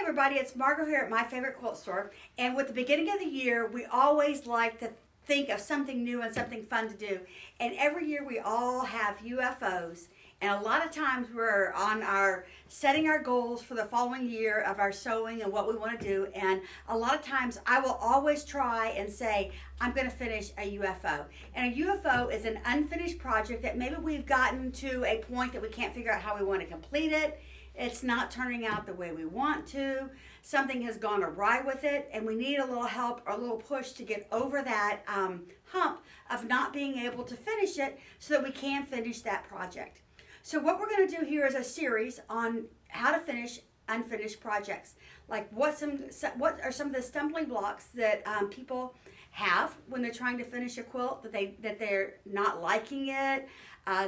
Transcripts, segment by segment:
Everybody, it's Margo here at My Favorite Quilt Store. And with the beginning of the year, we always like to think of something new and something fun to do. And every year we all have UFOs. And a lot of times we're on our setting our goals for the following year of our sewing and what we want to do. And a lot of times I will always try and say, I'm going to finish a UFO. And a UFO is an unfinished project that maybe we've gotten to a point that we can't figure out how we want to complete it. It's not turning out the way we want to. Something has gone awry with it, and we need a little help or a little push to get over that hump of not being able to finish it so that we can finish that project. So what we're going to do here is a series on how to finish unfinished projects. Like what are some of the stumbling blocks that people have when they're trying to finish a quilt, that they're not liking it,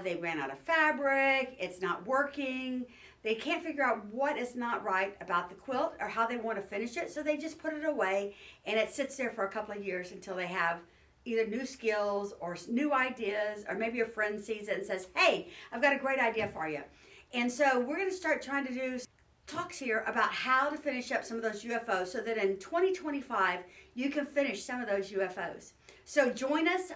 they ran out of fabric, it's not working. They can't figure out what is not right about the quilt or how they want to finish it, so they just put it away and it sits there for a couple of years until they have either new skills or new ideas, or maybe a friend sees it and says, hey, I've got a great idea for you. And so we're going to start trying to do talks here about how to finish up some of those UFOs so that in 2025 you can finish some of those UFOs. So join us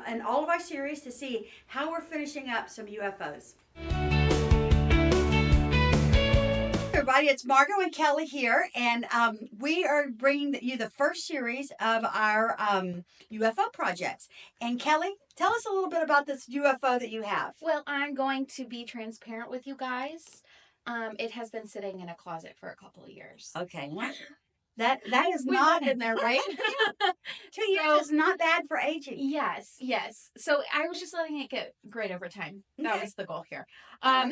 in all of our series to see how we're finishing up some UFOs. Everybody, it's Margo and Kelly here, and we are bringing you the first series of our UFO projects. And Kelly, tell us a little bit about this UFO that you have. Well, I'm going to be transparent with you guys. It has been sitting in a closet for a couple of years. Okay. That is we not in there, right? 2 years is not bad for aging. Yes. So I was just letting it get great over time. That was the goal here.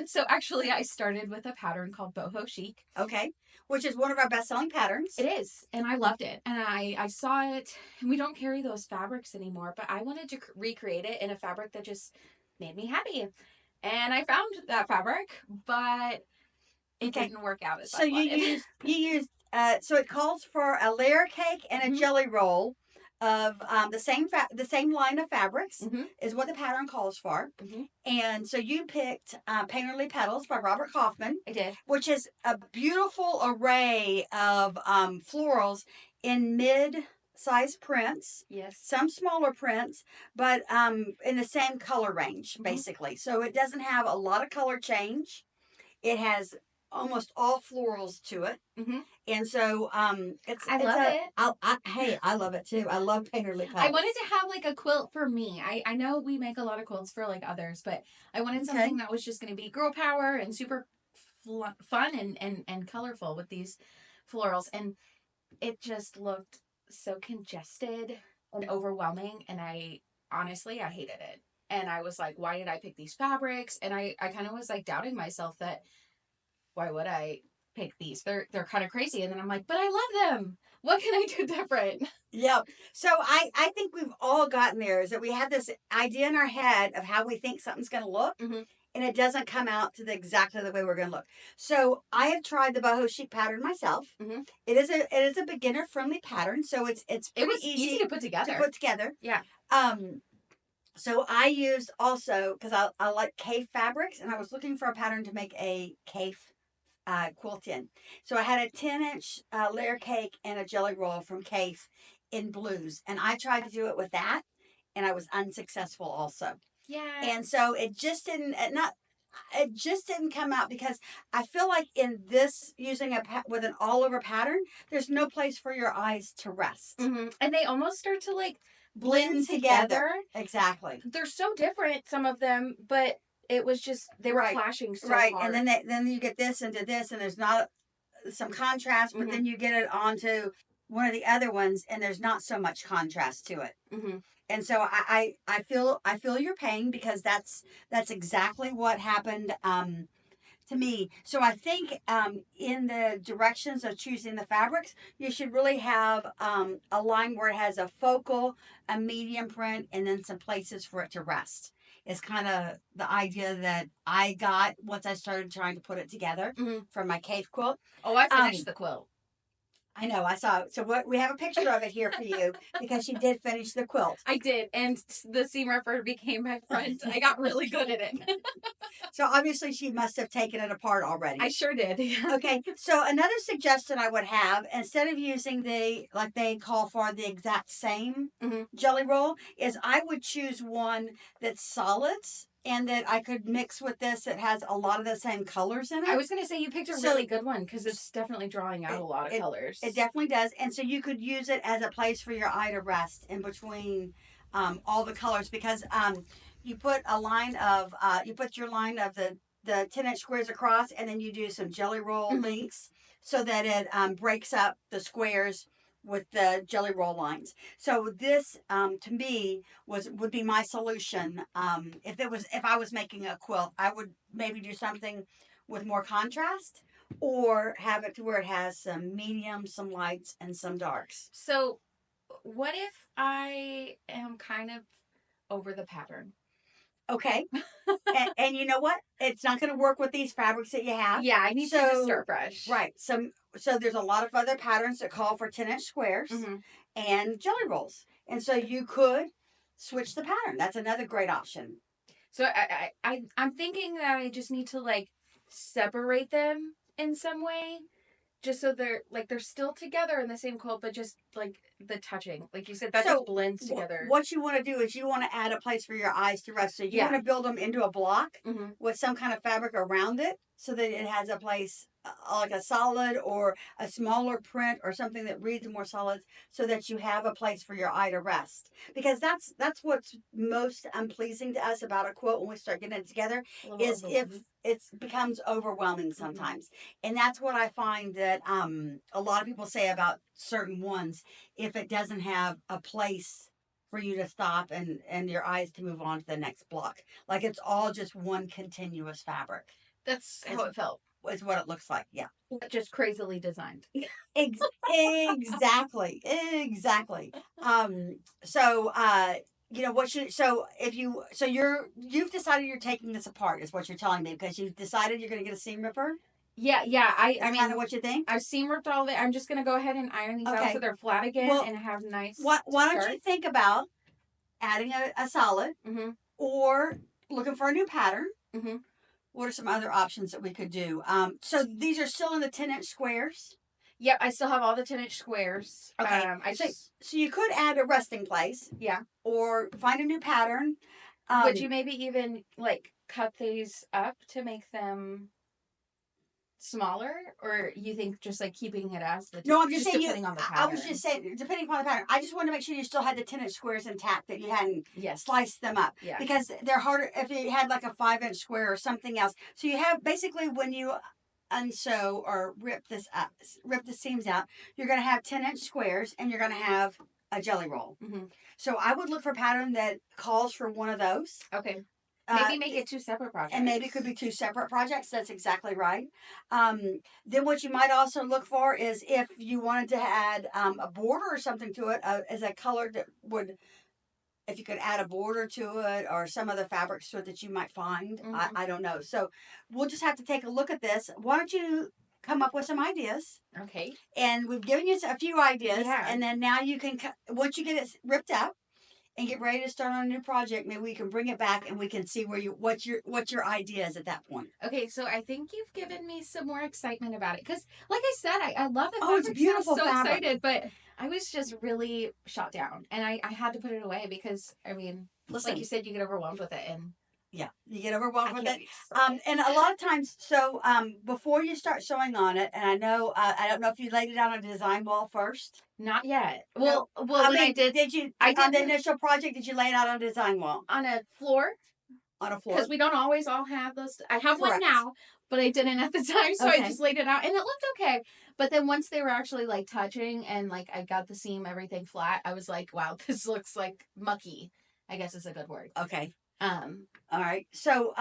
So actually, I started with a pattern called boho chic. Okay, which is one of our best-selling patterns. It is, and I loved it. And I saw it. And we don't carry those fabrics anymore, but I wanted to recreate it in a fabric that just made me happy. And I found that fabric, but it didn't work out as I wanted. you used. So it calls for a layer cake and a jelly roll of the same line of fabrics is what the pattern calls for. And so you picked Painterly Petals by Robert Kaufman. I did. Which is a beautiful array of florals in mid-size prints. Yes. Some smaller prints, but in the same color range, basically. So it doesn't have a lot of color change. It has almost all florals to it. And so I love it. I love it too. I love Painterly Petals. I wanted to have like a quilt for me. I know we make a lot of quilts for like others, but I wanted something that was just going to be girl power and super fun and colorful with these florals. And it just looked so congested and overwhelming. And I hated it. And I was like, why did I pick these fabrics? And I kind of was like doubting myself that why would I pick these? They're kind of crazy. And then I'm like, but I love them. What can I do different? Yeah. So I think we've all gotten there, is that we have this idea in our head of how we think something's going to look, and it doesn't come out to exactly the way we're going to look. So I have tried the boho chic pattern myself. It is a beginner friendly pattern, so it's pretty easy to put together. Yeah. So I used also, because I like cave fabrics, and I was looking for a pattern to make a cave quilt in. So I had a 10-inch layer cake and a jelly roll from Cave in blues, and I tried to do it with that, and I was unsuccessful also. Yeah. And so it just didn't come out, because I feel like in this, using with an all over pattern, there's no place for your eyes to rest. And they almost start to like blend together. Exactly. They're so different, some of them, but it was just, they were clashing so hard. And then you get this into this, and there's not some contrast, but then you get it onto one of the other ones, and there's not so much contrast to it. And so I feel your pain, because that's exactly what happened to me. So I think in the directions of choosing the fabrics, you should really have a line where it has a focal, a medium print, and then some places for it to rest. Is kind of the idea that I got once I started trying to put it together from my cave quilt. Oh, I finished the quilt. I know, I saw it. So what we have a picture of it here for you because she did finish the quilt. I did, and the seam ripper became my friend. I got really good at it. So obviously she must have taken it apart already. I sure did. Okay, so another suggestion I would have, instead of using like they call for the exact same jelly roll, is I would choose one that's solids and that I could mix with this that has a lot of the same colors in it. I was going to say you picked a really good one because it's definitely drawing out a lot of colors. It definitely does. And so you could use it as a place for your eye to rest in between all the colors because you put a line of, you put your line of the 10-inch squares across and then you do some jelly roll links so that it breaks up the squares with the jelly roll lines. So this to me would be my solution. If I was making a quilt, I would maybe do something with more contrast or have it to where it has some mediums, some lights, and some darks. So what if I am kind of over the pattern? Okay. and you know what? It's not going to work with these fabrics that you have. Yeah, I need to start fresh. Right. So there's a lot of other patterns that call for 10-inch squares and jelly rolls. And so you could switch the pattern. That's another great option. So I'm thinking that I just need to like separate them in some way. Just so they're still together in the same quilt, but just like the touching, like you said, that just blends together. What you want to do is you want to add a place for your eyes to rest. So you want to build them into a block with some kind of fabric around it, so that it has a place like a solid or a smaller print or something that reads more solids, so that you have a place for your eye to rest. Because that's what's most unpleasing to us about a quilt when we start getting it together is if it becomes overwhelming sometimes. And that's what I find that a lot of people say about certain ones, if it doesn't have a place for you to stop and your eyes to move on to the next block. Like it's all just one continuous fabric. That's how it felt. Is what it looks like, yeah. Just crazily designed. Exactly. So you know what you you've decided you're taking this apart is what you're telling me, because you've decided you're going to get a seam ripper. Yeah. I mean, kind of what you think. I've seam ripped all of it. I'm just going to go ahead and iron these out so they're flat again and have nice. Why don't you think about adding a solid or looking for a new pattern? What are some other options that we could do? So these are still in the 10-inch squares. Yep, I still have all the 10-inch squares. Okay. So you could add a resting place. Yeah. Or find a new pattern. Would you maybe even like cut these up to make them smaller, or you think just like keeping it as the no? I'm just saying depending on the pattern. I was just saying depending upon the pattern. I just wanted to make sure you still had the 10-inch squares intact, that you hadn't sliced them up. Yeah. Because they're harder if you had like a 5-inch square or something else. So you have basically when you unsew or rip the seams out, you're going to have 10-inch squares and you're going to have a jelly roll. So I would look for a pattern that calls for one of those. Okay. Maybe make it two separate projects. And maybe it could be two separate projects. That's exactly right. Then what you might also look for is if you wanted to add a border or something to it as a color that would, if you could add a border to it or some other fabrics to it that you might find. I don't know. So we'll just have to take a look at this. Why don't you come up with some ideas? Okay. And we've given you a few ideas. Yeah. And then now you can, once you get it ripped up, and get ready to start on a new project, maybe we can bring it back and we can see what your idea is at that point. Okay, so I think you've given me some more excitement about it, because like I said, I love the fabric. Oh, it's beautiful. I'm so fabric. excited, but I was just really shot down, and I had to put it away because I mean, like you said, you get overwhelmed with it, and yeah, you get overwhelmed with it. And a lot of times, so before you start sewing on it, and I don't know if you laid it out on a design wall first. Not yet. Well, I did. Did you? I did on the initial project. Did you lay it out on a design wall? On a floor. On a floor. Because we don't always all have those. I have one now, but I didn't at the time, so I just laid it out, and it looked okay. But then once they were actually like touching, and like I got the seam, everything flat, I was like, wow, this looks like mucky. I guess is a good word. Okay. All right. So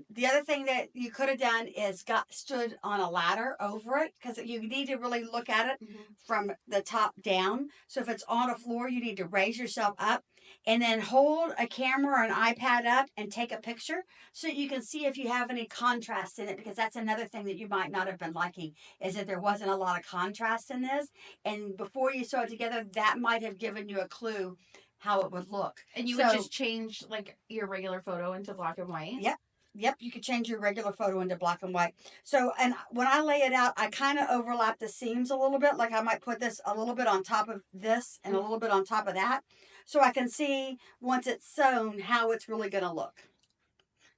the other thing that you could have done is stood on a ladder over it, because you need to really look at it from the top down. So if it's on a floor, you need to raise yourself up and then hold a camera or an iPad up and take a picture so you can see if you have any contrast in it, because that's another thing that you might not have been liking, is that there wasn't a lot of contrast in this. And before you sew it together, that might have given you a clue how it would look. And you would just change like your regular photo into black and white? Yep, you could change your regular photo into black and white. So, and when I lay it out, I kind of overlap the seams a little bit. Like I might put this a little bit on top of this and a little bit on top of that. So I can see once it's sewn how it's really going to look.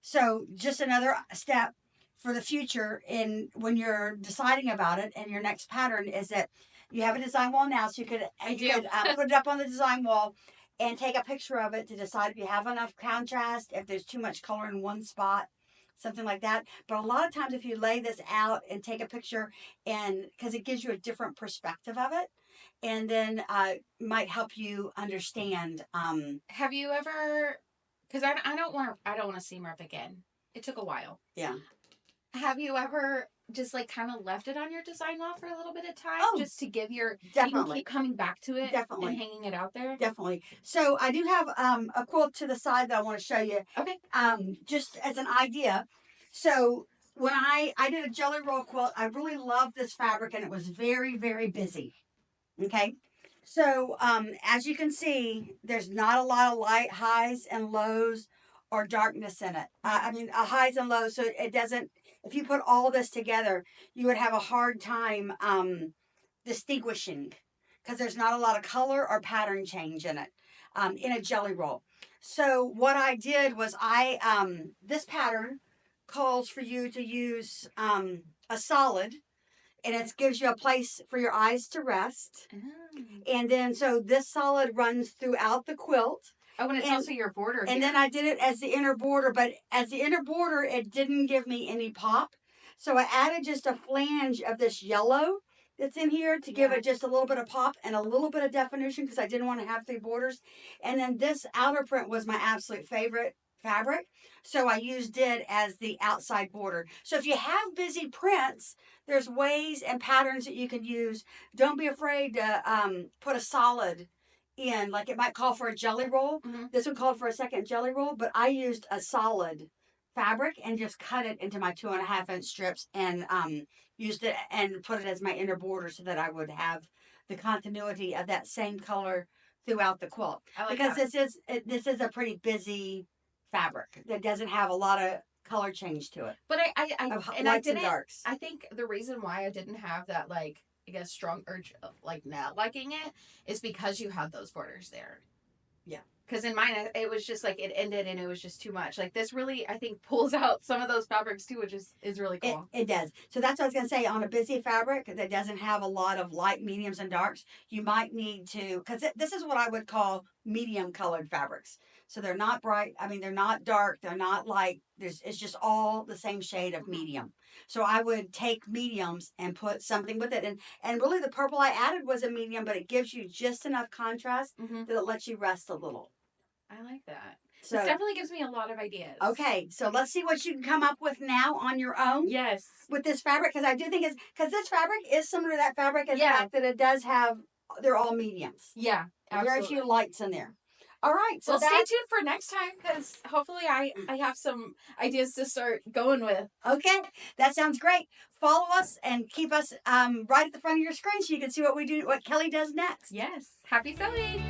So just another step for the future in when you're deciding about it, and your next pattern is that you have a design wall now, so you could put it up on the design wall and take a picture of it to decide if you have enough contrast, if there's too much color in one spot, something like that. But a lot of times if you lay this out and take a picture, and because it gives you a different perspective of it, and then might help you understand. Have you ever, because I don't want to seam rip again. It took a while. Yeah. Have you ever just like kind of left it on your design wall for a little bit of time, just to give your definitely, you can keep coming back to it, definitely, and hanging it out there? Definitely. So I do have a quilt to the side that I want to show you. Okay. Just as an idea. So when I did a jelly roll quilt, I really loved this fabric, and it was very, very busy. Okay. So as you can see, there's not a lot of light highs and lows or darkness in it. Highs and lows. So it doesn't, if you put all this together, you would have a hard time distinguishing, because there's not a lot of color or pattern change in it in a jelly roll. So what I did was this pattern calls for you to use a solid, and it gives you a place for your eyes to rest. And then so this solid runs throughout the quilt. Oh, and it's also your border here. And then I did it as the inner border, but as the inner border, it didn't give me any pop. So I added just a flange of this yellow that's in here to give it just a little bit of pop and a little bit of definition, because I didn't want to have 3 borders. And then this outer print was my absolute favorite fabric, so I used it as the outside border. So if you have busy prints, there's ways and patterns that you can use. Don't be afraid to put a solid in, like it might call for a jelly roll. This one called for a second jelly roll, but I used a solid fabric and just cut it into my 2.5-inch strips, and used it and put it as my inner border, so that I would have the continuity of that same color throughout the quilt. Because this is a pretty busy fabric that doesn't have a lot of color change to it. But I didn't. Darks. I think the reason why I didn't have that, like, I guess, strong urge of like not liking it is because you had those borders there. Yeah. Because in mine, it was just like it ended and it was just too much. Like this really, I think, pulls out some of those fabrics too, which is really cool. It does. So that's what I was going to say. On a busy fabric that doesn't have a lot of light, mediums, and darks, you might need to, because this is what I would call medium colored fabrics. So they're not bright. They're not dark. They're not light. It's just all the same shade of medium. So I would take mediums and put something with it. And really the purple I added was a medium, but it gives you just enough contrast that it lets you rest a little. I like that. So this definitely gives me a lot of ideas. Okay, so let's see what you can come up with now on your own. Yes. With this fabric, because I do think because this fabric is similar to that fabric, and the fact that it does have, they're all mediums. Yeah, absolutely. Very few lights in there. All right, so stay tuned for next time, because hopefully I have some ideas to start going with. Okay, that sounds great. Follow us and keep us right at the front of your screen so you can see what we do, what Kelly does next. Yes. Happy sewing.